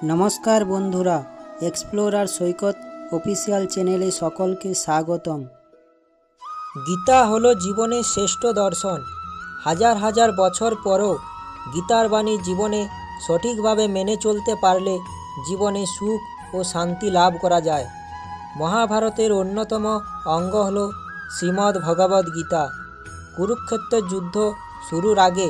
নমস্কার বন্ধুরা, এক্সপ্লোরার সৈকত অফিসিয়াল চ্যানেলে সকলকে স্বাগতম। গীতা হলো জীবনের শ্রেষ্ঠ দর্শন। হাজার হাজার বছর পরও গীতার বাণী জীবনে সঠিকভাবে মেনে চলতে পারলে জীবনে সুখ ও শান্তি লাভ করা যায়। মহাভারতের অন্যতম অঙ্গ হল শ্রীমদ্ ভগবদ্ গীতা। কুরুক্ষেত্রের যুদ্ধ শুরুর আগে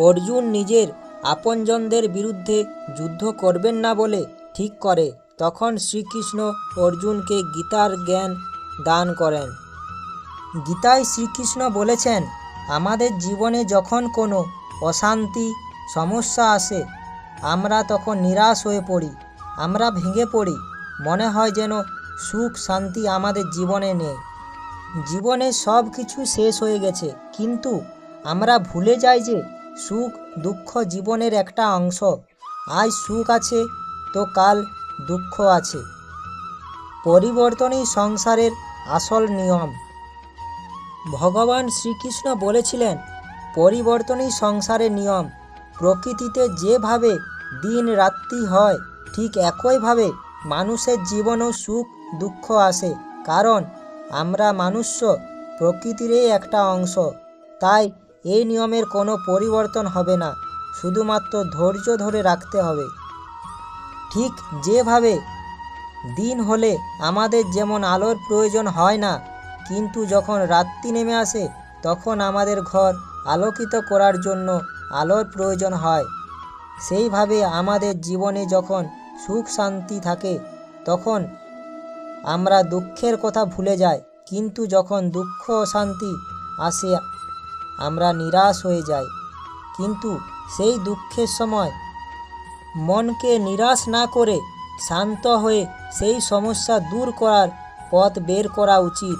অর্জুন নিজের আপনজনদের বিরুদ্ধে যুদ্ধ করবেন না বলে ঠিক করে। তখন শ্রীকৃষ্ণ অর্জুনকে গীতার জ্ঞান দান করেন। গীতায় শ্রীকৃষ্ণ বলেছেন, আমাদের জীবনে যখন কোনো অশান্তি সমস্যা আসে আমরা তখন নিরাশ হয়ে পড়ি, আমরা ভেঙে পড়ি, মনে হয় যেন সুখ শান্তি আমাদের জীবনে নেই, জীবনে সব কিছু শেষ হয়ে গেছে। কিন্তু আমরা ভুলে যাই যে সুখ দুঃখ জীবনের একটা অংশ। আজ সুখ আছে তো কাল দুঃখ আছে। পরিবর্তনই সংসারের আসল নিয়ম। ভগবান শ্রীকৃষ্ণ বলেছিলেন, পরিবর্তনই সংসারের নিয়ম। প্রকৃতিতে যেভাবে দিন রাত্রি হয় ঠিক একইভাবে মানুষের জীবনেও সুখ দুঃখ আসে, কারণ আমরা মানুষ্য প্রকৃতিরই একটা অংশ। তাই এই নিয়মের কোনো পরিবর্তন হবে না, শুধুমাত্র ধৈর্য ধরে রাখতে হবে। ঠিক যেভাবে দিন হলে আমাদের যেমন আলোর প্রয়োজন হয় না, কিন্তু যখন রাত্রি নেমে আসে তখন আমাদের ঘর আলোকিত করার জন্য আলোর প্রয়োজন হয়। সেইভাবে আমাদের জীবনে যখন সুখ শান্তি থাকে তখন আমরা দুঃখের কথা ভুলে যাই, কিন্তু যখন দুঃখ অশান্তি আসে আমরা নিরাশ হয়ে যাই। কিন্তু সেই দুঃখের সময় মনকে নিরাশ না করে শান্ত হয়ে সেই সমস্যা দূর করার পথ বের করা উচিত।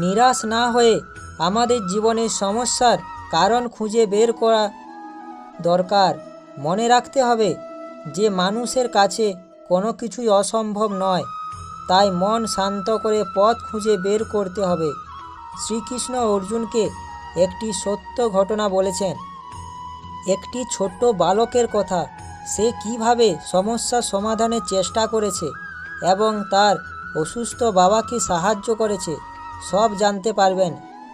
নিরাশ না হয়ে আমাদের জীবনের সমস্যার কারণ খুঁজে বের করা দরকার। মনে রাখতে হবে যে মানুষের কাছে কোনো কিছুই অসম্ভব নয়, তাই মন শান্ত করে পথ খুঁজে বের করতে হবে। শ্রীকৃষ্ণ অর্জুনকে একটি সত্য ঘটনা বলেছেন, একটি ছোট্ট বালকের কথা। সে কিভাবে সমস্যার সমাধানের চেষ্টা করেছে এবং তার অসুস্থ বাবাকে সাহায্য করেছে সব জানতে পারবেন।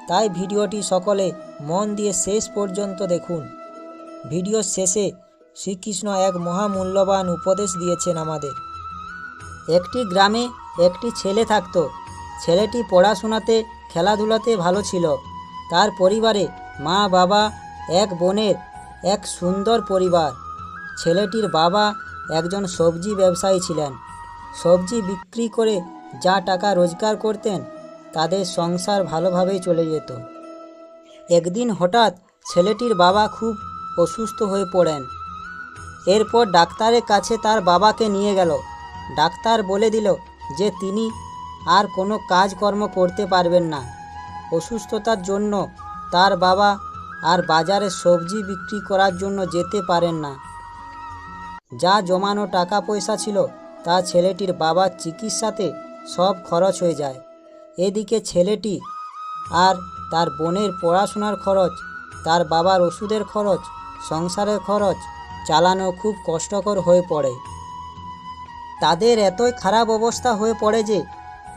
তাই ভিডিওটি সকলে মন দিয়ে শেষ পর্যন্ত দেখুন। ভিডিওর শেষে শ্রীকৃষ্ণ এক মহামূল্যবান উপদেশ দিয়েছেন আমাদের। একটি গ্রামে একটি ছেলে থাকত। ছেলেটি পড়াশোনাতে খেলাধুলাতে ভালো ছিল। তার পরিবারে মা বাবা এক বোনের এক সুন্দর পরিবার। ছেলেটির বাবা একজন সবজি ব্যবসায়ী ছিলেন। সবজি বিক্রি করে যা টাকা রোজগার করতেন তাদের সংসার ভালোভাবেই চলে যেত। একদিন হঠাৎ ছেলেটির বাবা খুব অসুস্থ হয়ে পড়েন। এরপর ডাক্তারের কাছে তার বাবাকে নিয়ে গেল। ডাক্তার বলে দিল যে তিনি আর কোনো কাজকর্ম করতে পারবেন না। অসুস্থতার জন্য তার বাবা আর বাজারে সবজি বিক্রি করার জন্য যেতে পারেন না। যা জমানো টাকা পয়সা ছিল তা ছেলেটির বাবার চিকিৎসাতে সব খরচ হয়ে যায়। এদিকে ছেলেটি আর তার বোনের পড়াশোনার খরচ, তার বাবার ওষুধের খরচ, সংসারের খরচ চালানো খুব কষ্টকর হয়ে পড়ে। তাদের এতই খারাপ অবস্থা হয়ে পড়ে যে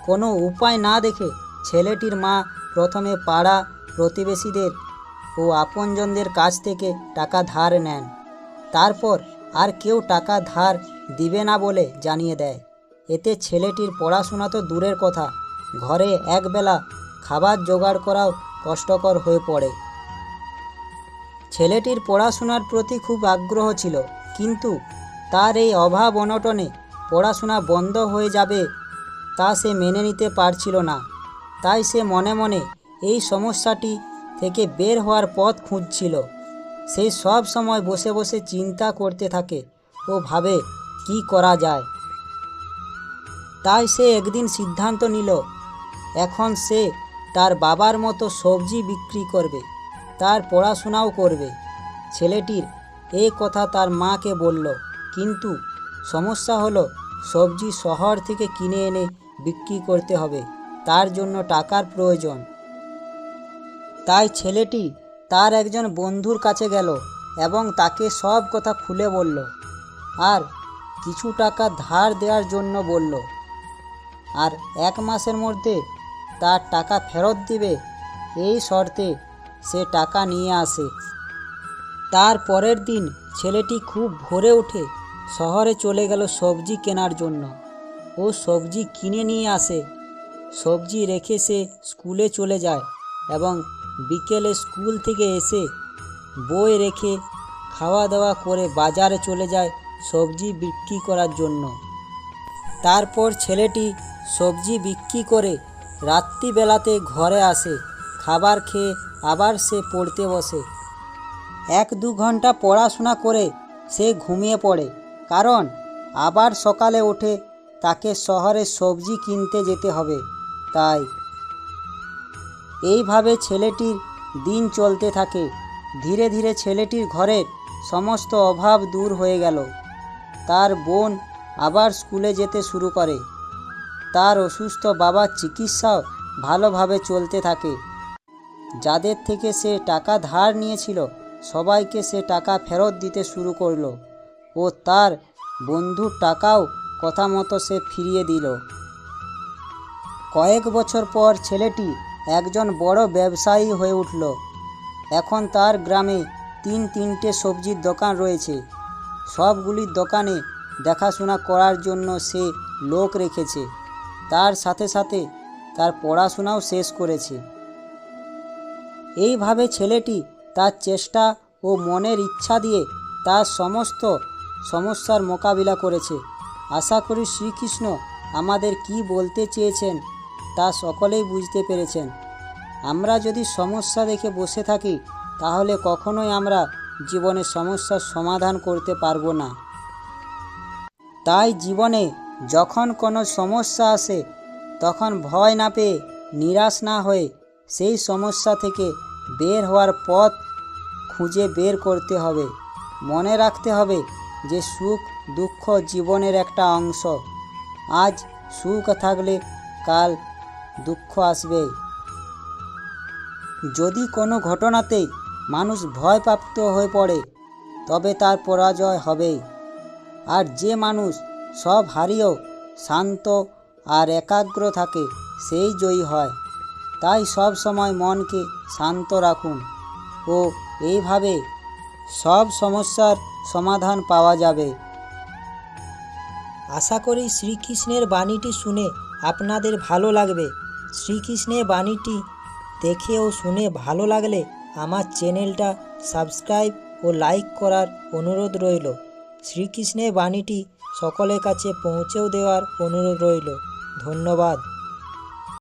কোনো উপায় না দেখে ছেলেটির মা প্রথমে পাড়া প্রতিবেশীদের ও আপনজনদের কাছ থেকে টাকা ধার নেন। তারপর আর কেউ টাকা ধার দিবে না বলে জানিয়ে দেয়। এতে ছেলেটির পড়াশোনা তো দূরের কথা, ঘরে একবেলা খাবার জোগাড় করাও কষ্টকর হয়ে পড়ে। ছেলেটির পড়াশোনার প্রতি খুব আগ্রহ ছিল, কিন্তু তার এই অভাব অনটনে পড়াশোনা বন্ধ হয়ে যাবে তা সে মেনে নিতে পারছিল না। তাই সে মনে মনে এই সমস্যাটি থেকে বের হওয়ার পথ খুঁজছিল। সে সব সময় বসে বসে চিন্তা করতে থাকে ও ভাবে কি করা যায়। তাই সে একদিন সিদ্ধান্ত নিল, এখন সে তার বাবার মতো সবজি বিক্রি করবে, তার পড়াশোনাও করবে। ছেলেটির এই কথা তার মাকে বলল, কিন্তু সমস্যা হলো সবজি শহর থেকে কিনে এনে বিক্রি করতে হবে, তার জন্য টাকার প্রয়োজন। তাই ছেলেটি তার একজন বন্ধুর কাছে গেল এবং তাকে সব কথা খুলে বলল। আর কিছু টাকা ধার দেওয়ার জন্য বলল, আর 1 মাসের মধ্যে তার টাকা ফেরত দিবে এই শর্তে সে টাকা নিয়ে আসে। তার পরের দিন ছেলেটি খুব ভোরে উঠে শহরে চলে গেল সবজি কেনার জন্য। ও সবজি কিনে নিয়ে আসে, সবজি রেখে সে স্কুলে চলে যায় এবং বিকেলে স্কুল থেকে এসে বই রেখে খাওয়া দাওয়া করে বাজারে চলে যায় সবজি বিক্রি করার জন্য। তারপর ছেলেটি সবজি বিক্রি করে রাত্রিবেলাতে ঘরে আসে, খাবার খেয়ে আবার সে পড়তে বসে। 1-2 ঘন্টা পড়াশোনা করে সে ঘুমিয়ে পড়ে, কারণ আবার সকালে উঠে তাকে শহরে সবজি কিনতে যেতে হবে। তাই এইভাবে ছেলেটির দিন চলতে থাকে। ধীরে ধীরে ছেলেটির ঘরের সমস্ত অভাব দূর হয়ে গেল। তার বোন আবার স্কুলে যেতে শুরু করে। তার অসুস্থ বাবার চিকিৎসাও ভালোভাবে চলতে থাকে। যাদের থেকে সে টাকা ধার নিয়েছিল সবাইকে সে টাকা ফেরত দিতে শুরু করলো ও তার বন্ধুর টাকাও কথা মতো সে ফিরিয়ে দিল। কয়েক বছর পর ছেলেটি একজন বড় ব্যবসায়ী হয়ে উঠল। এখন তার গ্রামে 3-3টে সবজির দোকান রয়েছে। সবগুলির দোকানে দেখাশোনা করার জন্য সে লোক রেখেছে। তার সাথে সাথে তার পড়াশোনাও শেষ করেছে। এইভাবে ছেলেটি তার চেষ্টা ও মনের ইচ্ছা দিয়ে তার সমস্ত সমস্যার মোকাবিলা করেছে। আশা করি শ্রীকৃষ্ণ আমাদের কি বলতে চেয়েছেন তা সকলেই বুঝতে পেরেছেন। আমরা যদি সমস্যা দেখে বসে থাকি তাহলে কখনোই আমরা জীবনে সমস্যার সমাধান করতে পারবো না। তাই জীবনে যখন কোনো সমস্যা আসে তখন ভয় না পেয়ে, নিরাশ না হয়ে সেই সমস্যা থেকে বের হওয়ার পথ খুঁজে বের করতে হবে। মনে রাখতে হবে যে সুখ দুঃখ জীবনের একটা অংশ। আজ সুখ থাকলে কাল দুঃখ আসবে। যদি কোনো ঘটনাতেই মানুষ ভয়প্রাপ্ত হয়ে পড়ে তবে তার পরাজয় হবেই। আর যে মানুষ সব হারিয়েও শান্ত আর একাগ্র থাকে সেই জয়ী হয়। তাই সব সময় মনকে শান্ত রাখুন ও এইভাবে সব সমস্যার সমাধান পাওয়া যাবে। আশা করি শ্রীকৃষ্ণের বাণীটি শুনে আপনাদের ভালো লাগবে। শ্রীকৃষ্ণের বাণীটি দেখে ও শুনে ভালো লাগলে আমার চ্যানেলটা সাবস্ক্রাইব ও লাইক করার অনুরোধ রইল। শ্রীকৃষ্ণের বাণীটি সকলের কাছে পৌঁছেও দেওয়ার অনুরোধ রইল। ধন্যবাদ।